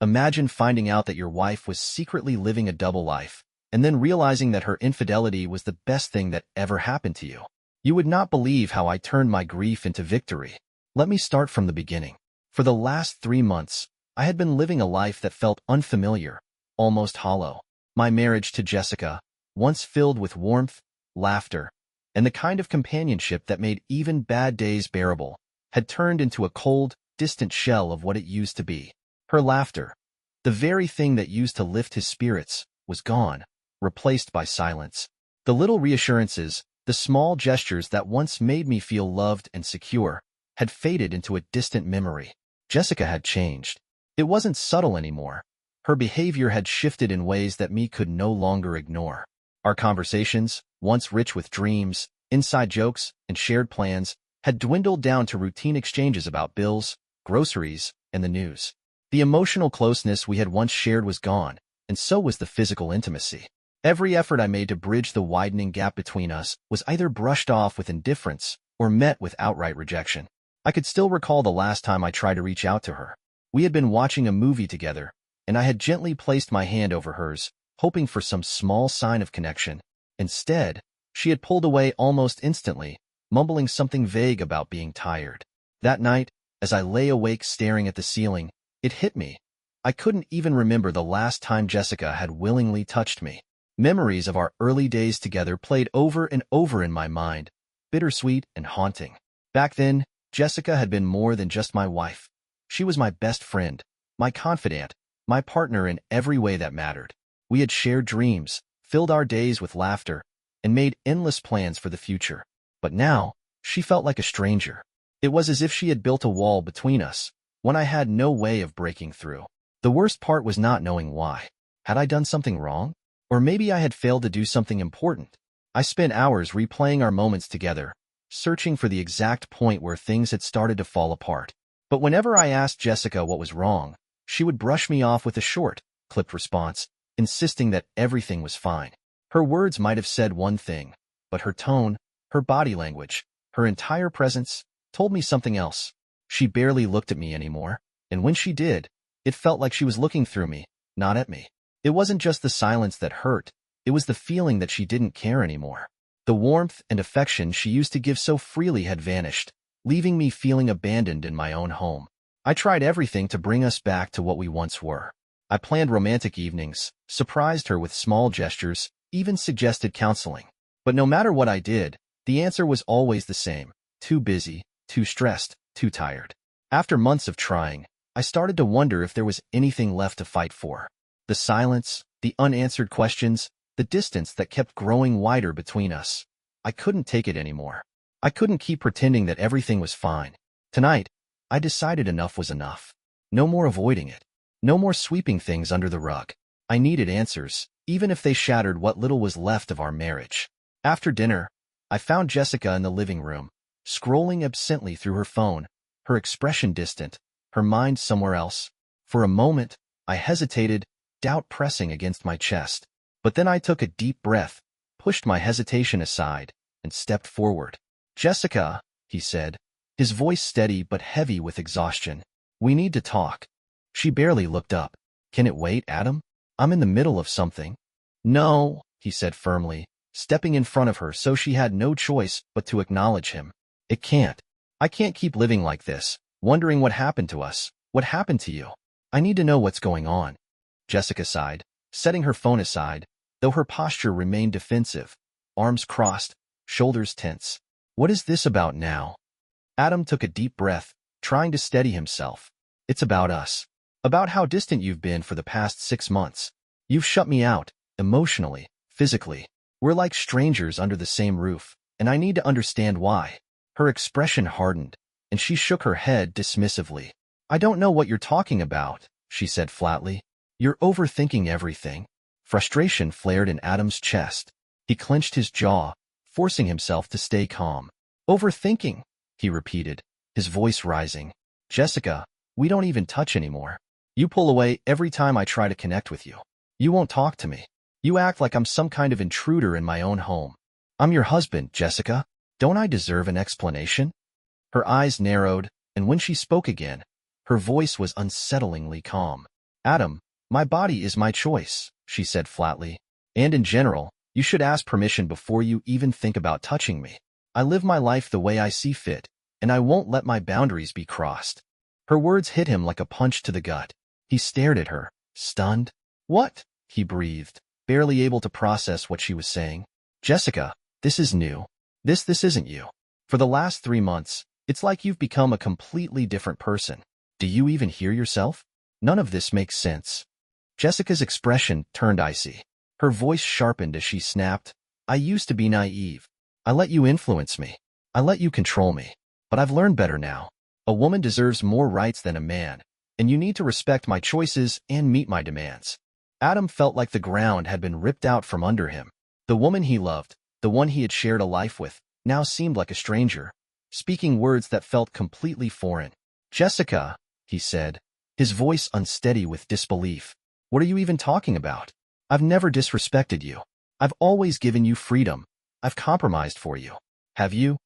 Imagine finding out that your wife was secretly living a double life, and then realizing that her infidelity was the best thing that ever happened to you. You would not believe how I turned my grief into victory. Let me start from the beginning. For the last 3 months, I had been living a life that felt unfamiliar, almost hollow. My marriage to Jessica, once filled with warmth, laughter, and the kind of companionship that made even bad days bearable, had turned into a cold, distant shell of what it used to be. Her laughter, the very thing that used to lift his spirits, was gone, replaced by silence. The little reassurances, the small gestures that once made me feel loved and secure, had faded into a distant memory. Jessica had changed. It wasn't subtle anymore. Her behavior had shifted in ways that me could no longer ignore. Our conversations, once rich with dreams, inside jokes, and shared plans, had dwindled down to routine exchanges about bills, groceries, and the news. The emotional closeness we had once shared was gone, and so was the physical intimacy. Every effort I made to bridge the widening gap between us was either brushed off with indifference or met with outright rejection. I could still recall the last time I tried to reach out to her. We had been watching a movie together, and I had gently placed my hand over hers, hoping for some small sign of connection. Instead, she had pulled away almost instantly, mumbling something vague about being tired. That night, as I lay awake staring at the ceiling, it hit me. I couldn't even remember the last time Jessica had willingly touched me. Memories of our early days together played over and over in my mind, bittersweet and haunting. Back then, Jessica had been more than just my wife. She was my best friend, my confidant, my partner in every way that mattered. We had shared dreams, filled our days with laughter, and made endless plans for the future. But now, she felt like a stranger. It was as if she had built a wall between us, one I had no way of breaking through. The worst part was not knowing why. Had I done something wrong? Or maybe I had failed to do something important. I spent hours replaying our moments together, searching for the exact point where things had started to fall apart. But whenever I asked Jessica what was wrong, she would brush me off with a short, clipped response, insisting that everything was fine. Her words might have said one thing, but her tone, her body language, her entire presence, told me something else. She barely looked at me anymore, and when she did, it felt like she was looking through me, not at me. It wasn't just the silence that hurt, it was the feeling that she didn't care anymore. The warmth and affection she used to give so freely had vanished, leaving me feeling abandoned in my own home. I tried everything to bring us back to what we once were. I planned romantic evenings, surprised her with small gestures, even suggested counseling. But no matter what I did, the answer was always the same: too busy, too stressed, too tired. After months of trying, I started to wonder if there was anything left to fight for. The silence, the unanswered questions, the distance that kept growing wider between us. I couldn't take it anymore. I couldn't keep pretending that everything was fine. Tonight, I decided enough was enough. No more avoiding it. No more sweeping things under the rug. I needed answers, even if they shattered what little was left of our marriage. After dinner, I found Jessica in the living room, scrolling absently through her phone, her expression distant, her mind somewhere else. For a moment, I hesitated, doubt pressing against my chest. But then I took a deep breath, pushed my hesitation aside, and stepped forward. "Jessica," he said, his voice steady but heavy with exhaustion. "We need to talk." She barely looked up. "Can it wait, Adam? I'm in the middle of something." "No," he said firmly, stepping in front of her so she had no choice but to acknowledge him. "It can't. I can't keep living like this, wondering what happened to us, what happened to you. I need to know what's going on." Jessica sighed, setting her phone aside, though her posture remained defensive, arms crossed, shoulders tense. "What is this about now?" Adam took a deep breath, trying to steady himself. "It's about us. About how distant you've been for the past 6 months. You've shut me out, emotionally, physically. We're like strangers under the same roof, and I need to understand why." Her expression hardened, and she shook her head dismissively. "I don't know what you're talking about," she said flatly. "You're overthinking everything." Frustration flared in Adam's chest. He clenched his jaw, forcing himself to stay calm. "Overthinking," he repeated, his voice rising. "Jessica, we don't even touch anymore. You pull away every time I try to connect with you. You won't talk to me. You act like I'm some kind of intruder in my own home. I'm your husband, Jessica. Don't I deserve an explanation?" Her eyes narrowed, and when she spoke again, her voice was unsettlingly calm. Adam, my body is my choice, she said flatly. And in general, you should ask permission before you even think about touching me. I live my life the way I see fit, and I won't let my boundaries be crossed. Her words hit him like a punch to the gut. He stared at her, stunned. What? He breathed, barely able to process what she was saying. Jessica, this is new. This isn't you. For the last 3 months, it's like you've become a completely different person. Do you even hear yourself? None of this makes sense. Jessica's expression turned icy. Her voice sharpened as she snapped, I used to be naive. I let you influence me. I let you control me. But I've learned better now. A woman deserves more rights than a man, and you need to respect my choices and meet my demands. Adam felt like the ground had been ripped out from under him. The woman he loved, the one he had shared a life with, now seemed like a stranger, speaking words that felt completely foreign. Jessica, he said, his voice unsteady with disbelief. What are you even talking about? I've never disrespected you. I've always given you freedom. I've compromised for you. Have you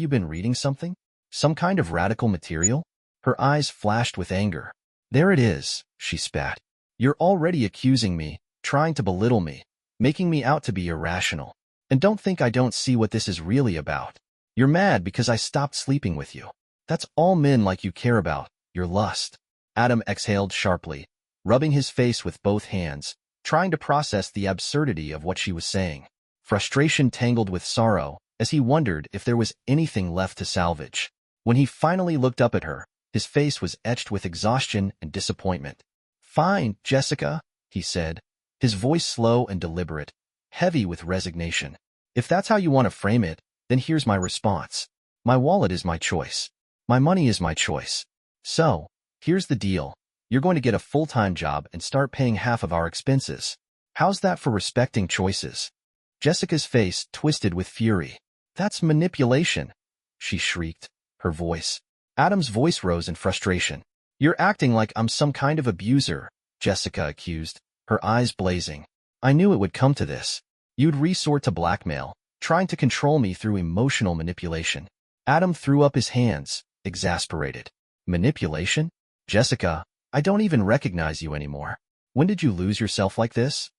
been reading something? Some kind of radical material? Her eyes flashed with anger. There it is, she spat. You're already accusing me, trying to belittle me, making me out to be irrational. And don't think I don't see what this is really about. You're mad because I stopped sleeping with you. That's all men like you care about, your lust. Adam exhaled sharply, rubbing his face with both hands, trying to process the absurdity of what she was saying. Frustration tangled with sorrow as he wondered if there was anything left to salvage. When he finally looked up at her, his face was etched with exhaustion and disappointment. Fine, Jessica, he said, his voice slow and deliberate, heavy with resignation. If that's how you want to frame it, then here's my response. My wallet is my choice. My money is my choice. So, here's the deal. You're going to get a full-time job and start paying half of our expenses. How's that for respecting choices? Jessica's face twisted with fury. That's manipulation, she shrieked, her voice. Adam's voice rose in frustration. You're acting like I'm some kind of abuser, Jessica accused, her eyes blazing. I knew it would come to this. You'd resort to blackmail, trying to control me through emotional manipulation. Adam threw up his hands, exasperated. Manipulation? Jessica, I don't even recognize you anymore. When did you lose yourself like this?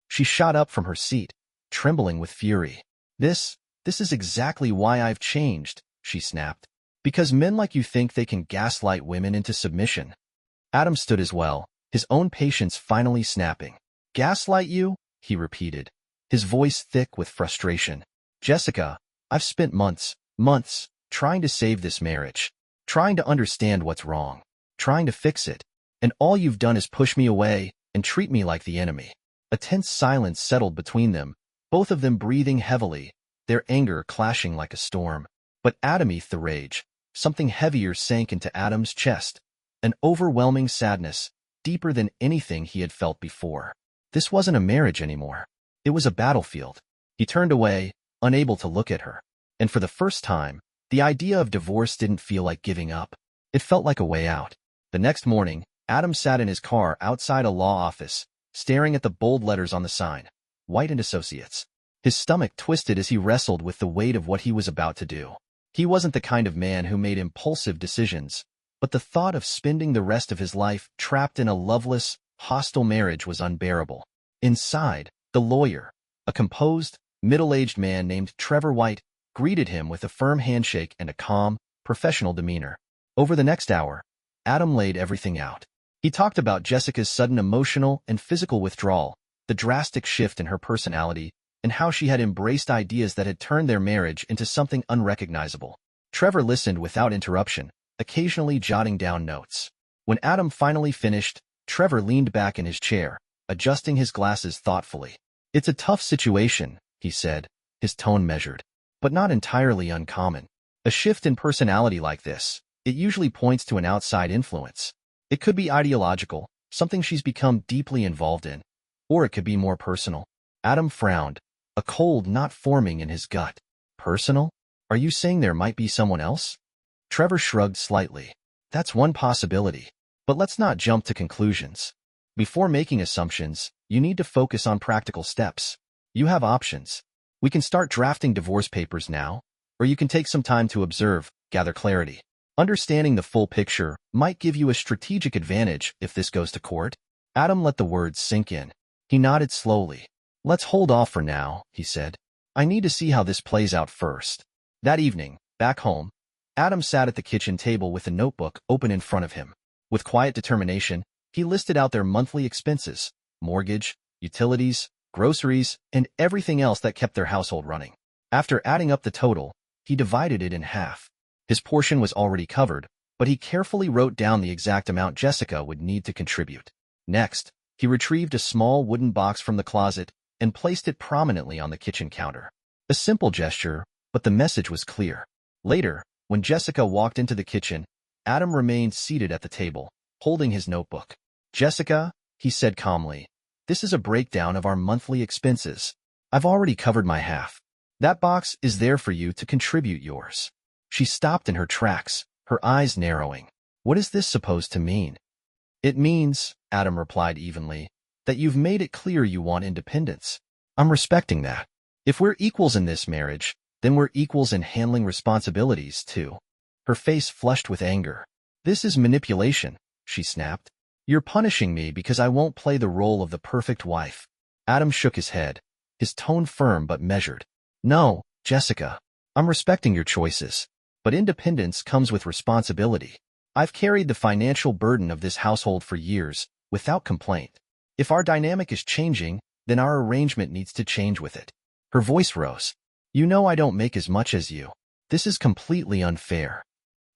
She shot up from her seat, trembling with fury. This is exactly why I've changed, she snapped. Because men like you think they can gaslight women into submission. Adam stood as well, his own patience finally snapping. Gaslight you? He repeated, his voice thick with frustration. Jessica, I've spent months, trying to save this marriage, trying to understand what's wrong, trying to fix it, and all you've done is push me away and treat me like the enemy. A tense silence settled between them, both of them breathing heavily, their anger clashing like a storm. But underneath the rage, something heavier sank into Adam's chest, an overwhelming sadness, deeper than anything he had felt before. This wasn't a marriage anymore. It was a battlefield. He turned away, unable to look at her. And for the first time, the idea of divorce didn't feel like giving up. It felt like a way out. The next morning, Adam sat in his car outside a law office, staring at the bold letters on the sign, White and Associates. His stomach twisted as he wrestled with the weight of what he was about to do. He wasn't the kind of man who made impulsive decisions, but the thought of spending the rest of his life trapped in a loveless, hostile marriage was unbearable. Inside, the lawyer, a composed, middle-aged man named Trevor White, greeted him with a firm handshake and a calm, professional demeanor. Over the next hour, Adam laid everything out. He talked about Jessica's sudden emotional and physical withdrawal, the drastic shift in her personality, and how she had embraced ideas that had turned their marriage into something unrecognizable. Trevor listened without interruption, occasionally jotting down notes. When Adam finally finished, Trevor leaned back in his chair, adjusting his glasses thoughtfully. It's a tough situation, he said, his tone measured, but not entirely uncommon. A shift in personality like this, it usually points to an outside influence. It could be ideological, something she's become deeply involved in, or it could be more personal. Adam frowned, a cold knot forming in his gut. Personal? Are you saying there might be someone else? Trevor shrugged slightly. That's one possibility. But let's not jump to conclusions. Before making assumptions, you need to focus on practical steps. You have options. We can start drafting divorce papers now, or you can take some time to observe, gather clarity. Understanding the full picture might give you a strategic advantage if this goes to court. Adam let the words sink in. He nodded slowly. Let's hold off for now, he said. I need to see how this plays out first. That evening, back home, Adam sat at the kitchen table with a notebook open in front of him. With quiet determination, he listed out their monthly expenses, mortgage, utilities, groceries, and everything else that kept their household running. After adding up the total, he divided it in half. His portion was already covered, but he carefully wrote down the exact amount Jessica would need to contribute. Next, he retrieved a small wooden box from the closet and placed it prominently on the kitchen counter. A simple gesture, but the message was clear. Later, when Jessica walked into the kitchen, Adam remained seated at the table, holding his notebook. Jessica, he said calmly, this is a breakdown of our monthly expenses. I've already covered my half. That box is there for you to contribute yours. She stopped in her tracks, her eyes narrowing. What is this supposed to mean? It means, Adam replied evenly, that you've made it clear you want independence. I'm respecting that. If we're equals in this marriage, then we're equals in handling responsibilities, too. Her face flushed with anger. This is manipulation, she snapped. You're punishing me because I won't play the role of the perfect wife. Adam shook his head, his tone firm but measured. No, Jessica, I'm respecting your choices, but independence comes with responsibility. I've carried the financial burden of this household for years, without complaint. If our dynamic is changing, then our arrangement needs to change with it. Her voice rose. You know I don't make as much as you. This is completely unfair.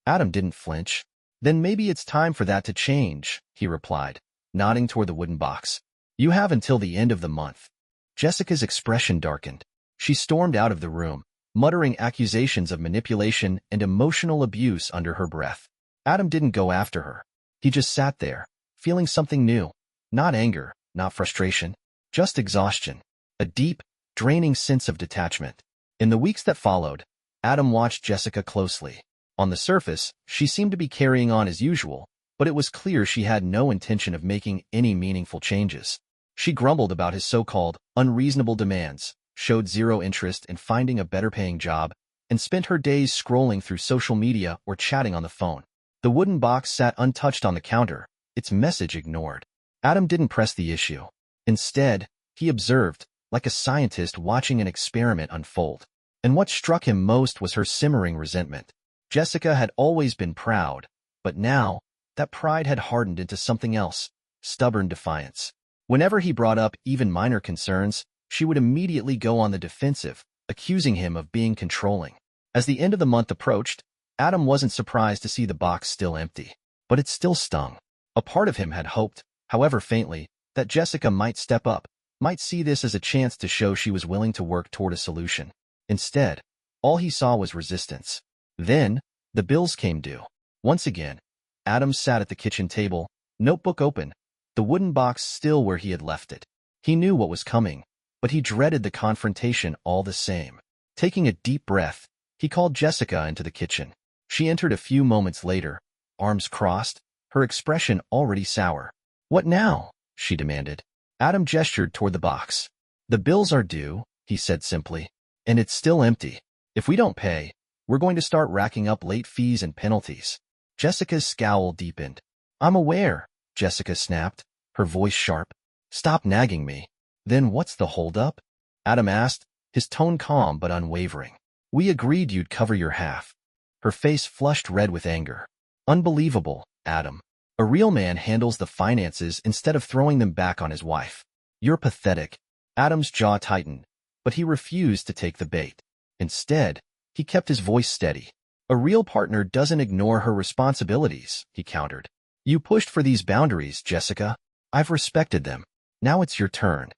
Adam didn't flinch. Then maybe it's time for that to change, he replied, nodding toward the wooden box. You have until the end of the month. Jessica's expression darkened. She stormed out of the room, muttering accusations of manipulation and emotional abuse under her breath. Adam didn't go after her. He just sat there, feeling something new. Not anger, not frustration, just exhaustion. A deep, draining sense of detachment. In the weeks that followed, Adam watched Jessica closely. On the surface, she seemed to be carrying on as usual, but it was clear she had no intention of making any meaningful changes. She grumbled about his so-called unreasonable demands, showed zero interest in finding a better-paying job, and spent her days scrolling through social media or chatting on the phone. The wooden box sat untouched on the counter, its message ignored. Adam didn't press the issue. Instead, he observed, like a scientist watching an experiment unfold. And what struck him most was her simmering resentment. Jessica had always been proud, but now, that pride had hardened into something else, stubborn defiance. Whenever he brought up even minor concerns, she would immediately go on the defensive, accusing him of being controlling. As the end of the month approached, Adam wasn't surprised to see the box still empty. But it still stung. A part of him had hoped, however faintly, that Jessica might step up, might see this as a chance to show she was willing to work toward a solution. Instead, all he saw was resistance. Then, the bills came due. Once again, Adam sat at the kitchen table, notebook open, the wooden box still where he had left it. He knew what was coming, but he dreaded the confrontation all the same. Taking a deep breath, he called Jessica into the kitchen. She entered a few moments later, arms crossed, her expression already sour. What now? She demanded. Adam gestured toward the box. The bills are due, he said simply, and it's still empty. If we don't pay, we're going to start racking up late fees and penalties. Jessica's scowl deepened. I'm aware, Jessica snapped, her voice sharp. Stop nagging me. Then what's the holdup? Adam asked, his tone calm but unwavering. We agreed you'd cover your half. Her face flushed red with anger. Unbelievable, Adam. A real man handles the finances instead of throwing them back on his wife. You're pathetic. Adam's jaw tightened, but he refused to take the bait. Instead, he kept his voice steady. A real partner doesn't ignore her responsibilities, he countered. You pushed for these boundaries, Jessica. I've respected them. Now it's your turn.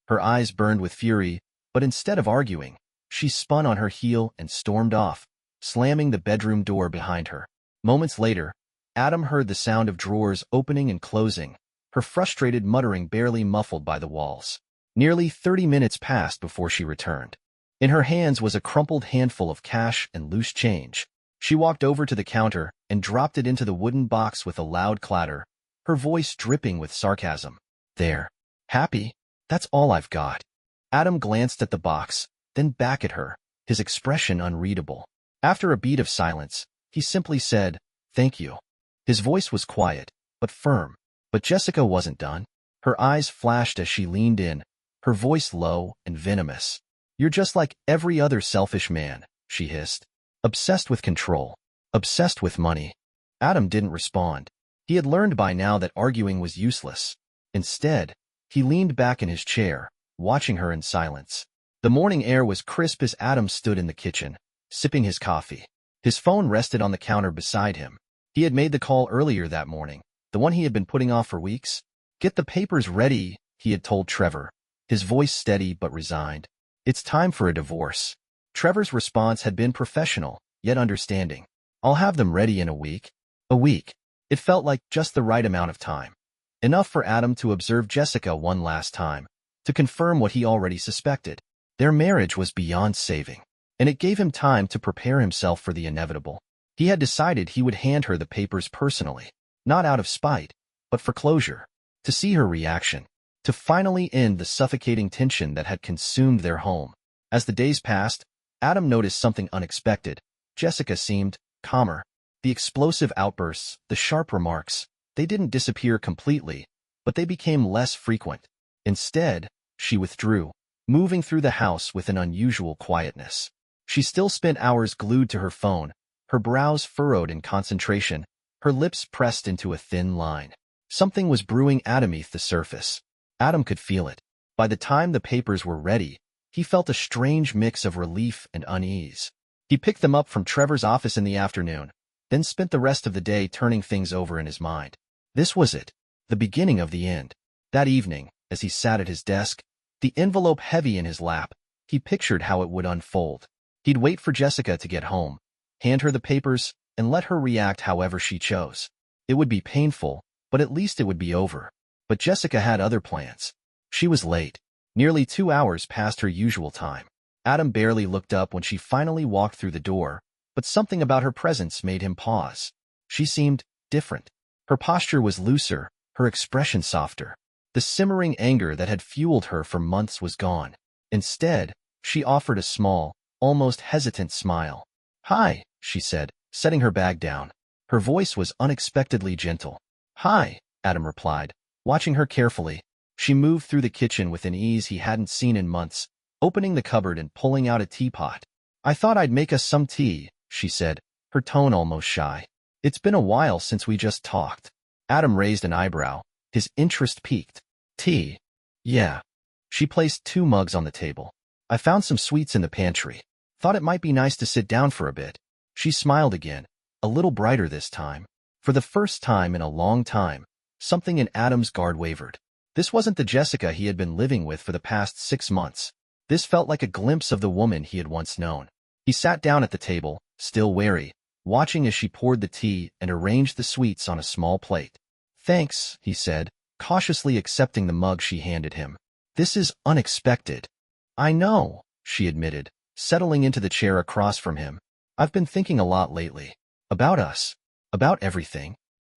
Her eyes burned with fury, but instead of arguing, she spun on her heel and stormed off, slamming the bedroom door behind her. Moments later, Adam heard the sound of drawers opening and closing, her frustrated muttering barely muffled by the walls. Nearly 30 minutes passed before she returned. In her hands was a crumpled handful of cash and loose change. She walked over to the counter and dropped it into the wooden box with a loud clatter, her voice dripping with sarcasm. There. Happy? That's all I've got. Adam glanced at the box, then back at her, his expression unreadable. After a beat of silence, he simply said, Thank you. His voice was quiet, but firm. But Jessica wasn't done. Her eyes flashed as she leaned in, her voice low and venomous. "You're just like every other selfish man," she hissed. "Obsessed with control. Obsessed with money." Adam didn't respond. He had learned by now that arguing was useless. Instead, he leaned back in his chair, watching her in silence. The morning air was crisp as Adam stood in the kitchen, sipping his coffee. His phone rested on the counter beside him. He had made the call earlier that morning, the one he had been putting off for weeks. "Get the papers ready," he had told Trevor, his voice steady but resigned. "It's time for a divorce." Trevor's response had been professional, yet understanding. "I'll have them ready in a week." A week. It felt like just the right amount of time. Enough for Adam to observe Jessica one last time, to confirm what he already suspected. Their marriage was beyond saving, and it gave him time to prepare himself for the inevitable. He had decided he would hand her the papers personally, not out of spite, but for closure, to see her reaction, to finally end the suffocating tension that had consumed their home. As the days passed, Adam noticed something unexpected. Jessica seemed calmer. The explosive outbursts, the sharp remarks, they didn't disappear completely, but they became less frequent. Instead, she withdrew, moving through the house with an unusual quietness. She still spent hours glued to her phone, her brows furrowed in concentration, her lips pressed into a thin line. Something was brewing underneath the surface. Adam could feel it. By the time the papers were ready, he felt a strange mix of relief and unease. He picked them up from Trevor's office in the afternoon, then spent the rest of the day turning things over in his mind. This was it, the beginning of the end. That evening, as he sat at his desk, the envelope heavy in his lap, he pictured how it would unfold. He'd wait for Jessica to get home, hand her the papers, and let her react however she chose. It would be painful, but at least it would be over. But Jessica had other plans. She was late, nearly 2 hours past her usual time. Adam barely looked up when she finally walked through the door, but something about her presence made him pause. She seemed different. Her posture was looser, her expression softer. The simmering anger that had fueled her for months was gone. Instead, she offered a small, almost hesitant smile. "Hi," she said, setting her bag down. Her voice was unexpectedly gentle. "Hi," Adam replied, watching her carefully. She moved through the kitchen with an ease he hadn't seen in months, opening the cupboard and pulling out a teapot. "I thought I'd make us some tea," she said, her tone almost shy. "It's been a while since we just talked." Adam raised an eyebrow, his interest piqued. "Tea? Yeah." She placed 2 mugs on the table. "I found some sweets in the pantry. Thought it might be nice to sit down for a bit." She smiled again, a little brighter this time. For the first time in a long time, something in Adam's guard wavered. This wasn't the Jessica he had been living with for the past 6 months. This felt like a glimpse of the woman he had once known. He sat down at the table, still wary, watching as she poured the tea and arranged the sweets on a small plate. "Thanks," he said, cautiously accepting the mug she handed him. "This is unexpected." "I know," she admitted, settling into the chair across from him. "I've been thinking a lot lately. About us. About everything."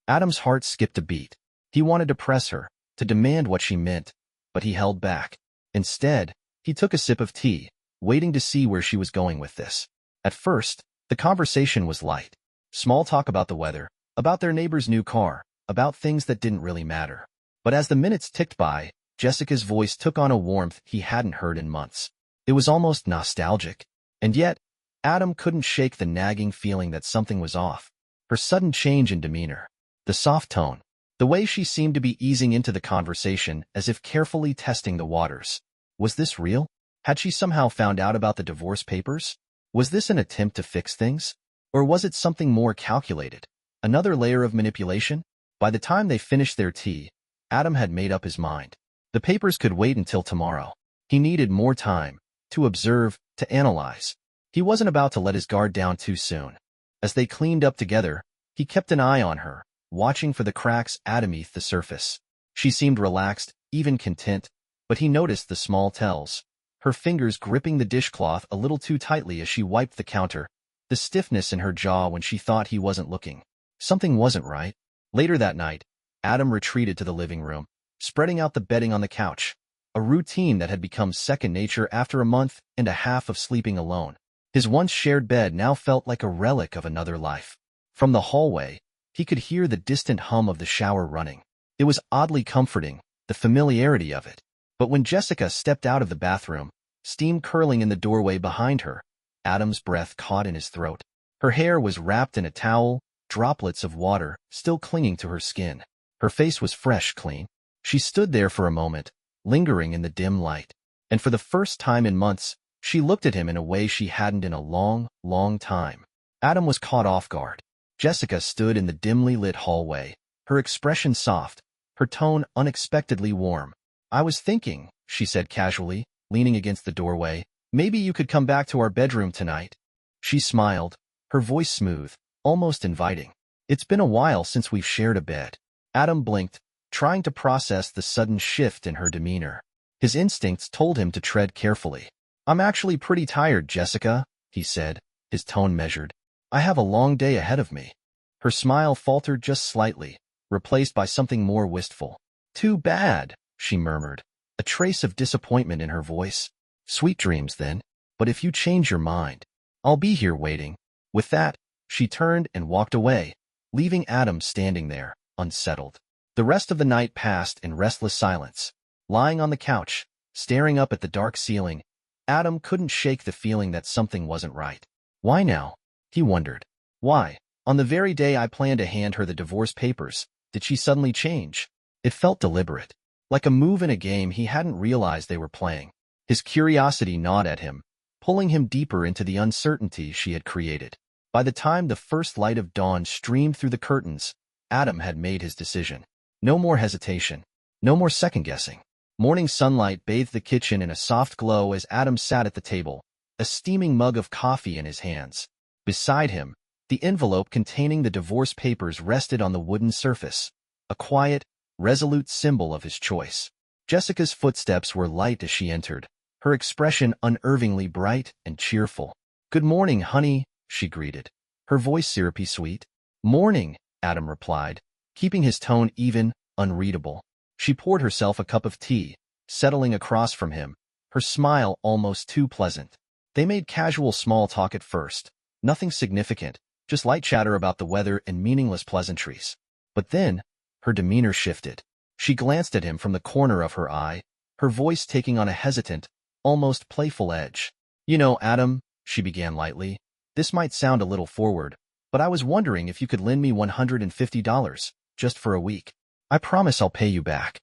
Adam's heart skipped a beat. He wanted to press her, to demand what she meant, but he held back. Instead, he took a sip of tea, waiting to see where she was going with this. At first, the conversation was light. Small talk about the weather, about their neighbor's new car, about things that didn't really matter. But as the minutes ticked by, Jessica's voice took on a warmth he hadn't heard in months. It was almost nostalgic. And yet, Adam couldn't shake the nagging feeling that something was off. Her sudden change in demeanor, the soft tone, the way she seemed to be easing into the conversation as if carefully testing the waters. Was this real? Had she somehow found out about the divorce papers? Was this an attempt to fix things? Or was it something more calculated? Another layer of manipulation? By the time they finished their tea, Adam had made up his mind. The papers could wait until tomorrow. He needed more time, to observe, to analyze. He wasn't about to let his guard down too soon. As they cleaned up together, he kept an eye on her, watching for the cracks underneath the surface. She seemed relaxed, even content, but he noticed the small tells. Her fingers gripping the dishcloth a little too tightly as she wiped the counter, the stiffness in her jaw when she thought he wasn't looking. Something wasn't right. Later that night, Adam retreated to the living room, spreading out the bedding on the couch, a routine that had become second nature after a month and a half of sleeping alone. His once shared bed now felt like a relic of another life. From the hallway, he could hear the distant hum of the shower running. It was oddly comforting, the familiarity of it. But when Jessica stepped out of the bathroom, steam curling in the doorway behind her, Adam's breath caught in his throat. Her hair was wrapped in a towel, droplets of water still clinging to her skin. Her face was fresh, clean. She stood there for a moment, lingering in the dim light. And for the first time in months, she looked at him in a way she hadn't in a long, long time. Adam was caught off guard. Jessica stood in the dimly lit hallway, her expression soft, her tone unexpectedly warm. "I was thinking," she said casually, leaning against the doorway, "maybe you could come back to our bedroom tonight." She smiled, her voice smooth, almost inviting. "It's been a while since we've shared a bed." Adam blinked, trying to process the sudden shift in her demeanor. His instincts told him to tread carefully. "I'm actually pretty tired, Jessica," he said, his tone measured. "I have a long day ahead of me." Her smile faltered just slightly, replaced by something more wistful. "Too bad," she murmured, a trace of disappointment in her voice. "Sweet dreams, then. But if you change your mind, I'll be here waiting." With that, she turned and walked away, leaving Adam standing there, unsettled. The rest of the night passed in restless silence. Lying on the couch, staring up at the dark ceiling, Adam couldn't shake the feeling that something wasn't right. Why now? He wondered. Why, on the very day I planned to hand her the divorce papers, did she suddenly change? It felt deliberate, like a move in a game he hadn't realized they were playing. His curiosity gnawed at him, pulling him deeper into the uncertainty she had created. By the time the first light of dawn streamed through the curtains, Adam had made his decision. No more hesitation. No more second-guessing. Morning sunlight bathed the kitchen in a soft glow as Adam sat at the table, a steaming mug of coffee in his hands. Beside him, the envelope containing the divorce papers rested on the wooden surface, a quiet, resolute symbol of his choice. Jessica's footsteps were light as she entered, her expression unnervingly bright and cheerful. "Good morning, honey," she greeted, her voice syrupy sweet. "Morning," Adam replied, keeping his tone even, unreadable. She poured herself a cup of tea, settling across from him, her smile almost too pleasant. They made casual small talk at first, nothing significant, just light chatter about the weather and meaningless pleasantries. But then, her demeanor shifted. She glanced at him from the corner of her eye, her voice taking on a hesitant, almost playful edge. "You know, Adam," she began lightly, "this might sound a little forward, but I was wondering if you could lend me $150, just for a week. I promise I'll pay you back."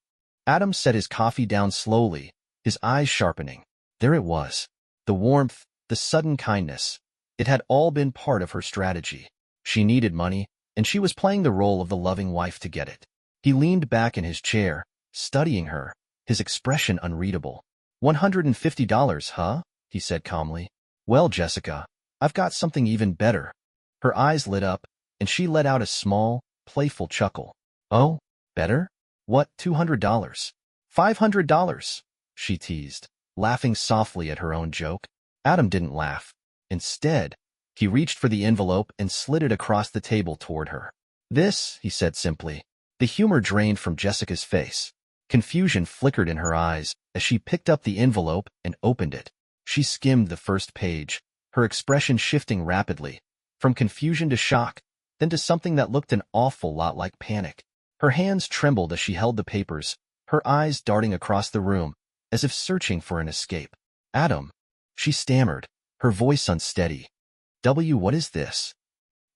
Adam set his coffee down slowly, his eyes sharpening. There it was. The warmth, the sudden kindness. It had all been part of her strategy. She needed money, and she was playing the role of the loving wife to get it. He leaned back in his chair, studying her, his expression unreadable. $150, huh? He said calmly. "Well, Jessica, I've got something even better." Her eyes lit up, and she let out a small, playful chuckle. "Oh? Better? What, $200? $500? She teased, laughing softly at her own joke. Adam didn't laugh. Instead, he reached for the envelope and slid it across the table toward her. "This," he said simply. The humor drained from Jessica's face. Confusion flickered in her eyes as she picked up the envelope and opened it. She skimmed the first page, her expression shifting rapidly, from confusion to shock, then to something that looked an awful lot like panic. Her hands trembled as she held the papers, her eyes darting across the room, as if searching for an escape. "Adam," she stammered, her voice unsteady. What is this?"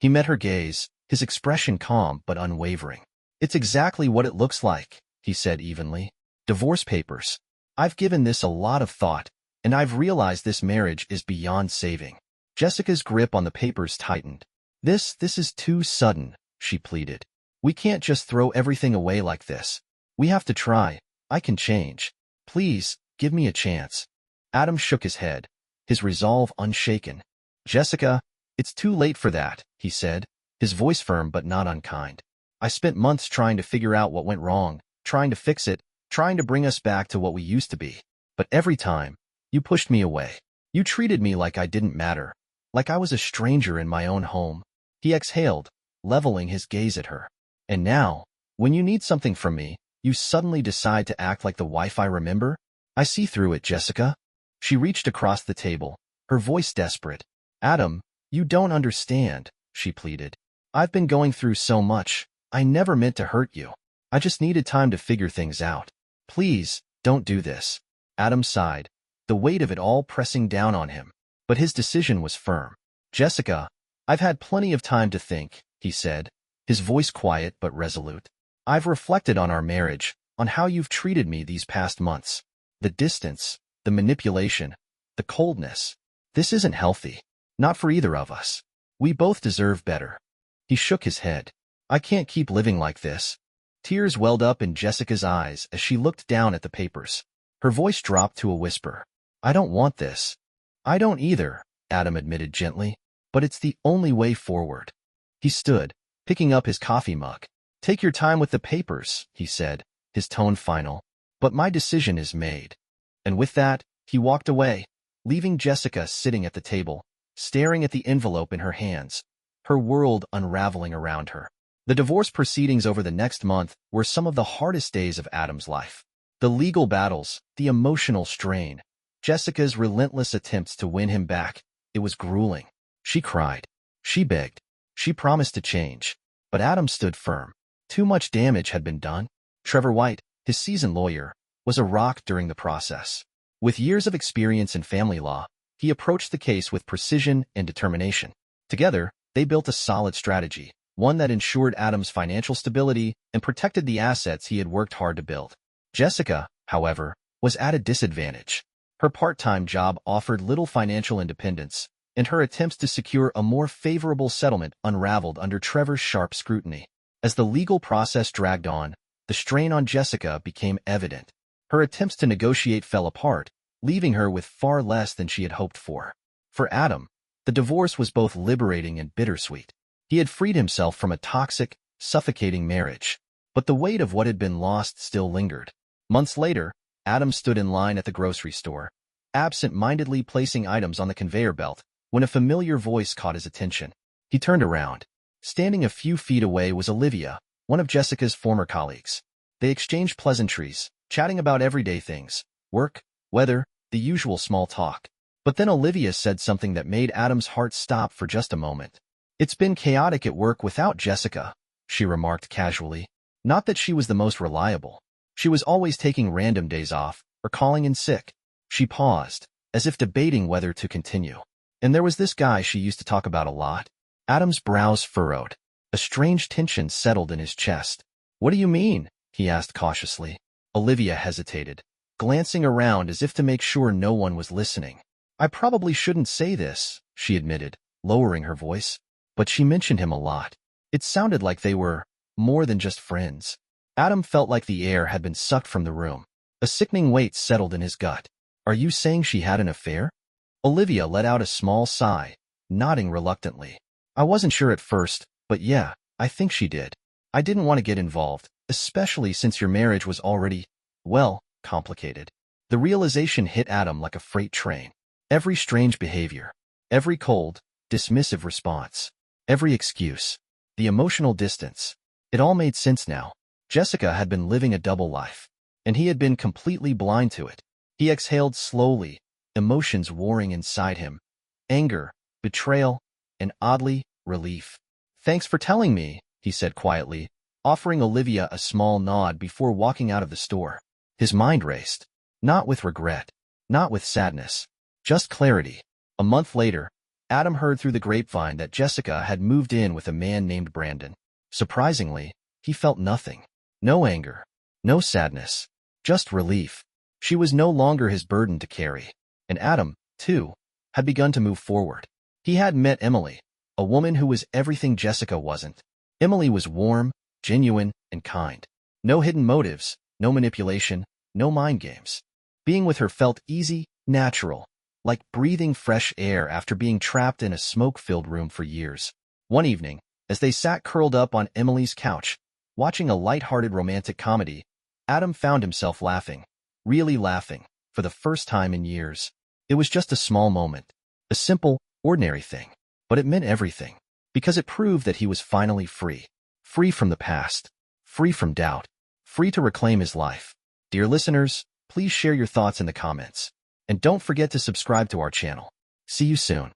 He met her gaze, his expression calm but unwavering. "It's exactly what it looks like," he said evenly. "Divorce papers. I've given this a lot of thought, and I've realized this marriage is beyond saving." Jessica's grip on the papers tightened. This is too sudden," she pleaded. "We can't just throw everything away like this. We have to try. I can change. Please, give me a chance." Adam shook his head, his resolve unshaken. "Jessica, it's too late for that," he said, his voice firm but not unkind. "I spent months trying to figure out what went wrong, trying to fix it, trying to bring us back to what we used to be. But every time, you pushed me away. You treated me like I didn't matter, like I was a stranger in my own home." He exhaled, leveling his gaze at her. "And now, when you need something from me, you suddenly decide to act like the wife I remember? I see through it, Jessica." She reached across the table, her voice desperate. "Adam, you don't understand," she pleaded. "I've been going through so much. I never meant to hurt you. I just needed time to figure things out." Please, don't do this. Adam sighed, the weight of it all pressing down on him. But his decision was firm. Jessica, I've had plenty of time to think, he said, his voice quiet but resolute. I've reflected on our marriage, on how you've treated me these past months. The distance, the manipulation, the coldness. This isn't healthy. Not for either of us. We both deserve better. He shook his head. I can't keep living like this. Tears welled up in Jessica's eyes as she looked down at the papers. Her voice dropped to a whisper. I don't want this. I don't either, Adam admitted gently, but it's the only way forward. He stood, picking up his coffee mug. Take your time with the papers, he said, his tone final. But my decision is made. And with that, he walked away, leaving Jessica sitting at the table, staring at the envelope in her hands, her world unraveling around her. The divorce proceedings over the next month were some of the hardest days of Adam's life. The legal battles, the emotional strain, Jessica's relentless attempts to win him back. It was grueling. She cried. She begged. She promised to change. But Adam stood firm. Too much damage had been done. Trevor White, his seasoned lawyer, was a rock during the process. With years of experience in family law, he approached the case with precision and determination. Together, they built a solid strategy, one that ensured Adam's financial stability and protected the assets he had worked hard to build. Jessica, however, was at a disadvantage. Her part-time job offered little financial independence, and her attempts to secure a more favorable settlement unraveled under Trevor's sharp scrutiny. As the legal process dragged on, the strain on Jessica became evident. Her attempts to negotiate fell apart, leaving her with far less than she had hoped for. For Adam, the divorce was both liberating and bittersweet. He had freed himself from a toxic, suffocating marriage, but the weight of what had been lost still lingered. Months later, Adam stood in line at the grocery store, absent-mindedly placing items on the conveyor belt, when a familiar voice caught his attention. He turned around. Standing a few feet away was Olivia, one of Jessica's former colleagues. They exchanged pleasantries, chatting about everyday things, work, weather, the usual small talk. But then Olivia said something that made Adam's heart stop for just a moment. It's been chaotic at work without Jessica, she remarked casually. Not that she was the most reliable. She was always taking random days off, or calling in sick. She paused, as if debating whether to continue. And there was this guy she used to talk about a lot. Adam's brows furrowed. A strange tension settled in his chest. What do you mean? He asked cautiously. Olivia hesitated, glancing around as if to make sure no one was listening. I probably shouldn't say this, she admitted, lowering her voice. But she mentioned him a lot. It sounded like they were more than just friends. Adam felt like the air had been sucked from the room. A sickening weight settled in his gut. Are you saying she had an affair? Olivia let out a small sigh, nodding reluctantly. I wasn't sure at first, but yeah, I think she did. I didn't want to get involved, especially since your marriage was already, well, complicated. The realization hit Adam like a freight train. Every strange behavior, every cold, dismissive response, every excuse, the emotional distance. It all made sense now. Jessica had been living a double life, and he had been completely blind to it. He exhaled slowly, emotions warring inside him. Anger, betrayal, and oddly, relief. Thanks for telling me, he said quietly, offering Olivia a small nod before walking out of the store. His mind raced. Not with regret, not with sadness, just clarity. A month later, Adam heard through the grapevine that Jessica had moved in with a man named Brandon. Surprisingly, he felt nothing. No anger, no sadness, just relief. She was no longer his burden to carry. And Adam, too, had begun to move forward. He had met Emily, a woman who was everything Jessica wasn't. Emily was warm, genuine, and kind. No hidden motives, no manipulation, no mind games. Being with her felt easy, natural, like breathing fresh air after being trapped in a smoke-filled room for years. One evening, as they sat curled up on Emily's couch, watching a light-hearted romantic comedy, Adam found himself laughing, really laughing, for the first time in years. It was just a small moment, a simple, ordinary thing, but it meant everything, because it proved that he was finally free. Free from the past, free from doubt, free to reclaim his life. Dear listeners, please share your thoughts in the comments. And don't forget to subscribe to our channel. See you soon.